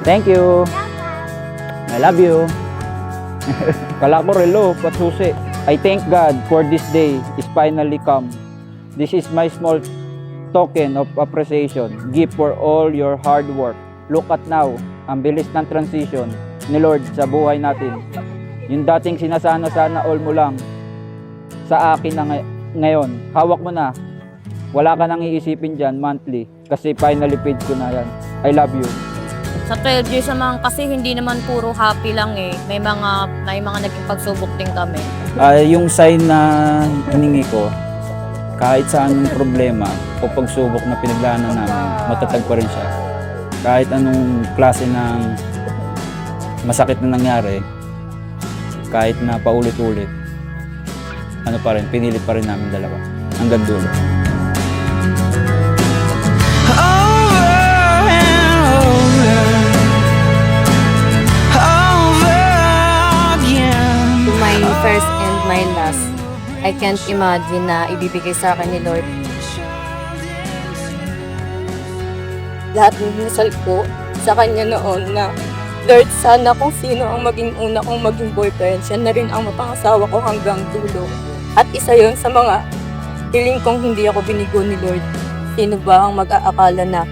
Thank you. I love you. Kala ko relo, patsusi. I thank God for this day is finally come. This is my small token of appreciation. Gift for all your hard work. Look at now, ang bilis ng transition ni Lord sa buhay natin. Yung dating sinasana-sana all mo lang, sa akin na ngayon, hawak mo na. Wala ka nang iisipin dyan monthly kasi finally paid ko na yan. I love you. Sa 12 years naman kasi hindi naman puro happy lang eh. May mga naging pagsubok din kami. Yung sign na hiningi ko, kahit saan yung problema o pagsubok na pinaglaanan namin, matatag pa rin siya. Kahit anong klase ng masakit na nangyari, kahit na paulit-ulit, ano pa rin, pinilit pa rin namin dalawa hanggang dulo. My first and my last, I can't imagine na ibibigay sa akin ni Lord. Lahat ng hinasal ko sa Kanya noon na, Lord, sana kung sino ang maging una kong maging boyfriend, siya na rin ang mapangasawa ko hanggang dulo. At isa yon sa mga hiling kong hindi ako binigo ni Lord. Sino ba ang mag-aakala na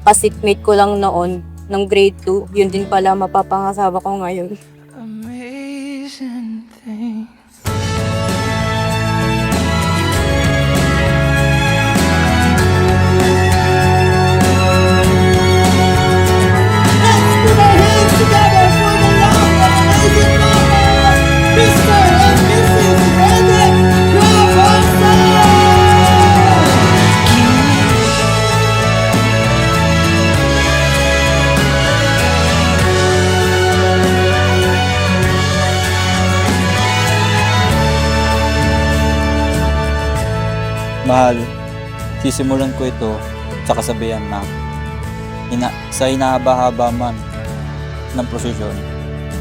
kasitmate ko lang noon ng grade 2, yun din pala mapapangasawa ko ngayon. Amazing thing. Mahal, sisimulan ko ito sa kasabihan na sa inahaba-haba man ng prosesyon,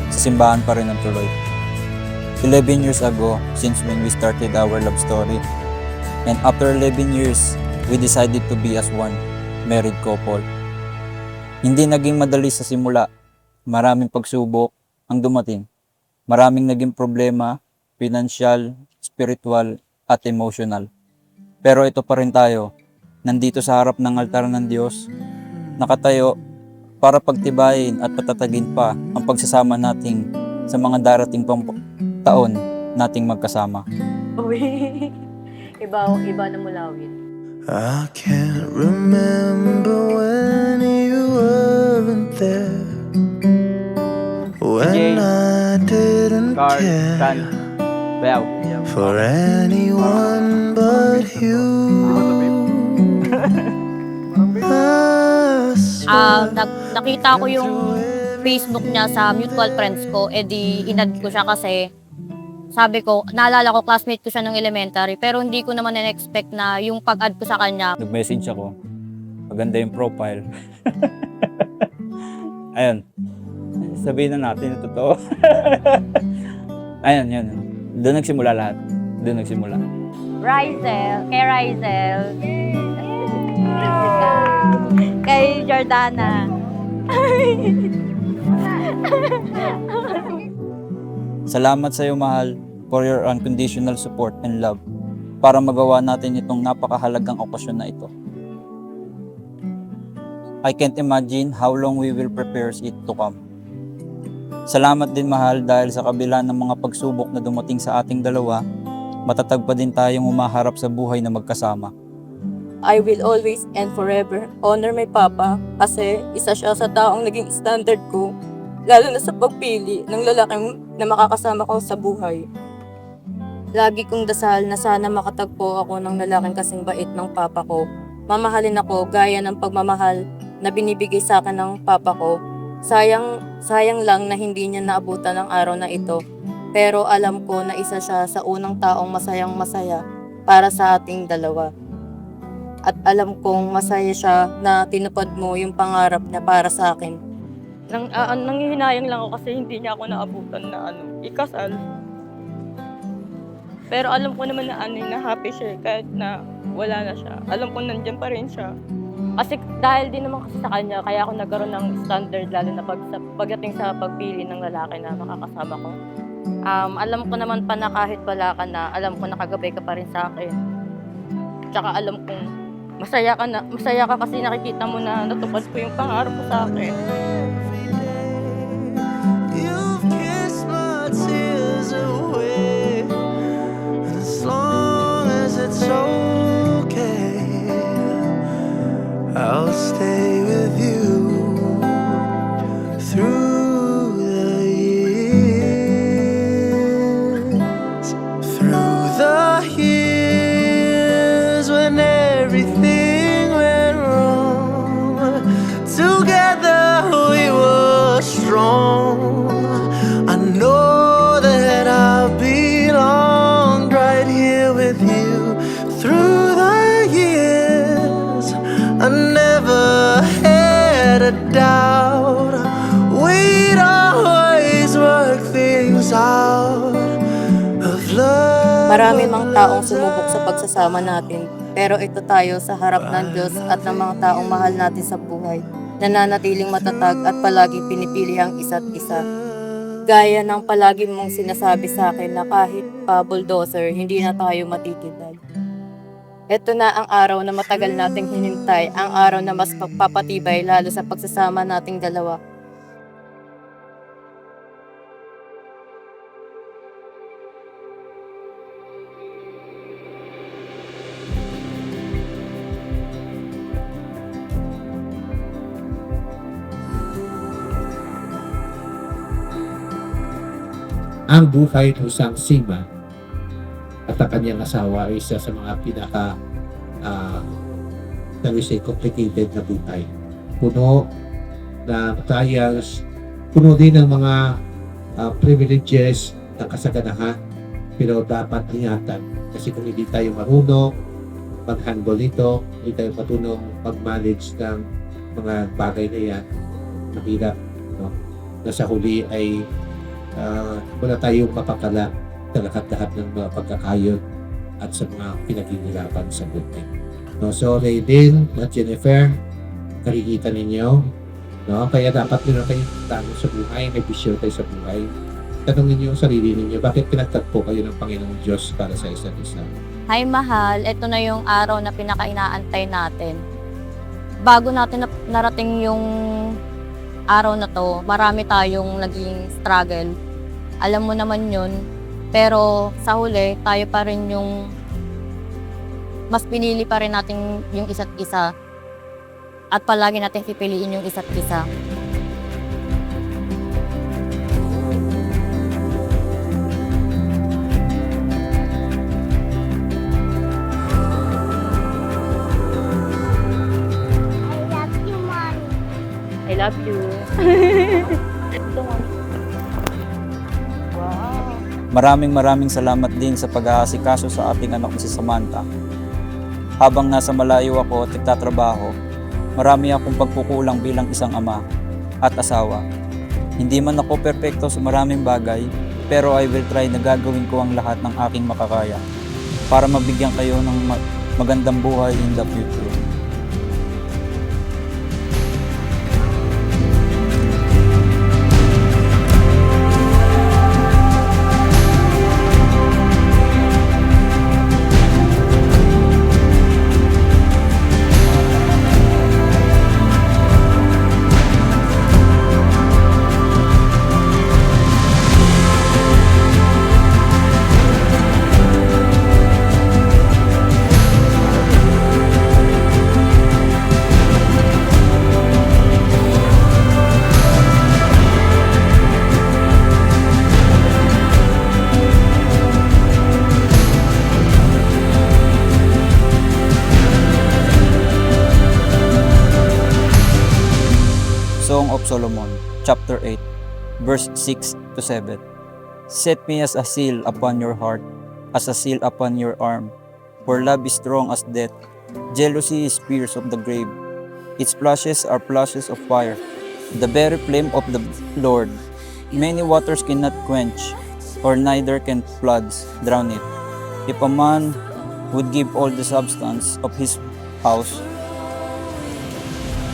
sa simbahan pa rin ang tuloy. 11 years ago, since when we started our love story, and after 11 years, we decided to be as one, married couple. Hindi naging madali sa simula, maraming pagsubok ang dumating. Maraming naging problema, financial, spiritual, at emotional. Pero ito pa rin tayo, nandito sa harap ng altar ng Diyos, nakatayo para pagtibayin at patatagin pa ang pagsasama nating sa mga darating pang taon nating magkasama. Uy, iba na mulawin. I can't remember when you weren't there, when I didn't care for anyone but you. Nakita ko yung Facebook niya sa mutual friends ko, edi inad ko siya kasi sabi ko, naalala ko classmate ko siya nung elementary, pero hindi ko naman na-expect na yung pag-add ko sa kanya. Nag-message ako, maganda yung profile. Ayun, sabihin na natin yung totoo. Ayun, yun. Doon nagsimula lahat. Doon nagsimula. Rizel, kay Rizel. Kay Jordana. Salamat sa iyo, mahal, for your unconditional support and love para magawa natin itong napakahalagang okasyon na ito. I can't imagine how long we will prepare it to come. Salamat din, mahal, dahil sa kabila ng mga pagsubok na dumating sa ating dalawa, matatag pa din tayong humaharap sa buhay na magkasama. I will always and forever honor my papa kasi isa siya sa taong naging standard ko, lalo na sa pagpili ng lalaking na makakasama ko sa buhay. Lagi kong dasal na sana makatagpo ako ng lalaking kasing bait ng papa ko. Mamahalin ako gaya ng pagmamahal na binibigay sa akin ng papa ko. Sayang lang na hindi niya naabutan ng araw na ito. Pero alam ko na isa siya sa unang taong masayang masaya para sa ating dalawa. At alam kong masaya siya na tinupad mo yung pangarap niya para sa akin. Nanghihinayang lang ako kasi hindi niya ako naabutan na ikasal. Pero alam ko naman na happy siya kahit na wala na siya. Alam ko nandyan pa rin siya. Kasi dahil din naman kasi sa kanya, kaya ako nagkaroon ng standard lalo na pagdating sa pagpili ng lalaki na makakasama ko. Alam ko naman pa na kahit wala ka na, alam ko nakagabay ka pa rin sa akin. Tsaka alam kong masaya ka kasi nakikita mo na natupad ko yung pangarap ko sa akin. You've kissed my tears away, and as long as it's okay, I'll stay with you through the years, through the years when everything went wrong. Together we were strong. I know that I belonged right here with you through the years. I never had a doubt we'd always work things out of love. Marami mang taong sumubok sa pagsasama natin, pero ito tayo sa harap ng Diyos at ng mga taong mahal natin sa buhay, nananatiling matatag at palaging pinipili ang isa't isa. Gaya ng palagi mong sinasabi sa akin na kahit pa bulldozer, hindi na tayo matitibag. Ito na ang araw na matagal nating hinintay, ang araw na mas magpapatibay lalo sa pagsasama nating dalawa. Ang buhay ng isang seaman at ang kanyang asawa ay isa sa mga pinaka complicated na buhay. Puno ng trials, puno din ng mga privileges ng kasaganahan, pero dapat ingatan kasi kung hindi tayo marunong mag-handle nito, hindi tayo matulong mag-manage ng mga bagay na yan, mahirap, no? Na sa huli ay wala tayong mapakala sa lahat-lahat ng mga pagkakayod at sa mga pinaghihirapan sa buhay. No, so Raydin at Jennifer, nakikita ninyo, no? Kaya dapat meron kayong tanong sa buhay, may vision kayo sa buhay. Tanongin niyo yung sarili ninyo, bakit pinagtagpo kayo ng Panginoong Diyos para sa isa't isa? Hi mahal, ito na yung araw na pinaka-inaantay natin. Bago natin narating yung araw na to, marami tayong naging struggle. Alam mo naman yun, pero sa huli, tayo pa rin yung mas pinili pa rin natin yung isa't isa at palagi natin pipiliin yung isa't isa. I love you. Ito, Mommy. Wow. Maraming salamat din sa pag-aasikaso sa ating anak na si Samantha. Habang nasa malayo ako at nagtatrabaho, marami akong pagkukulang bilang isang ama at asawa. Hindi man ako perpekto sa maraming bagay, pero I will try na gagawin ko ang lahat ng aking makakaya para mabigyan kayo ng magandang buhay in the future. Song of Solomon, chapter 8, verse 6 to 7. Set me as a seal upon your heart, as a seal upon your arm. For love is strong as death, jealousy is fierce of the grave. Its flashes are flashes of fire, the very flame of the Lord. Many waters cannot quench, or neither can floods drown it. If a man would give all the substance of his house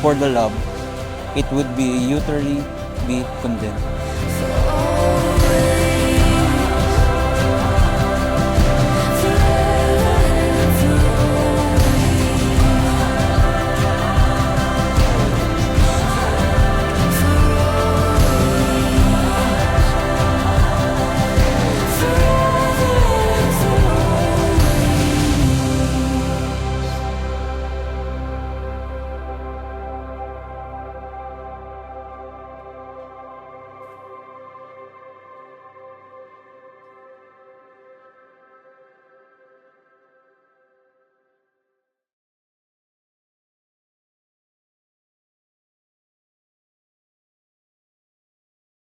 for the love, it would be utterly be condemned.